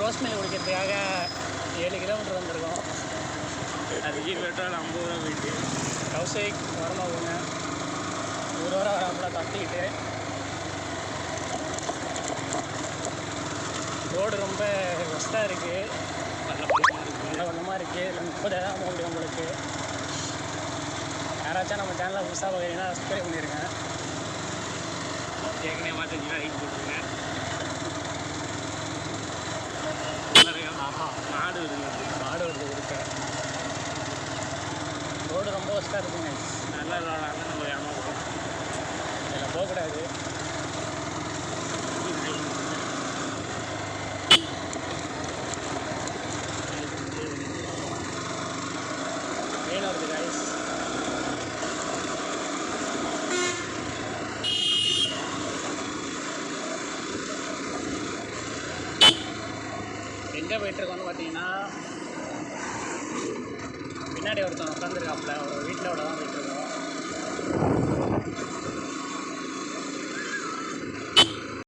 Rose mill குடிக்கிறதுக்காக 7 kilometre வந்திருக்கோம். அதுக்கு petrol 50 ரூபா போயிட்டு கௌசிக் வரமா போங்க. ஒரு வாரம் வராமல் கத்திக்கிட்டு ரோடு ரொம்ப ஒஸ்ட்டாக இருக்குது, நல்ல வண்ணமாக இருக்குது. இல்லை 30 தான் போக முடியும் உங்களுக்கு. யாராச்சும் நம்ம சேனலில் புதுசாக பார்க்குறீங்கன்னா சப்ஸ்கிரைப் பண்ணிடுங்க. ஏற்கனவே மாற்றி லைக் போட்டுருங்க. மாடு வருது இருக்க ரோடு ரொம்ப ஒஸ்ட்டாக இருக்குங்க. நல்ல ரோடாக நம்ம ஏமாவோம். இதில் போகக்கூடாது. ட்ரெயின் வருது கைஸ். எங்கே போயிட்டுருக்கோன்னு பார்த்தீங்கன்னா பின்னாடி ஒருத்தன் உட்காந்துருக்காப்புல ஒரு வீட்டில் விட தான் போயிட்டு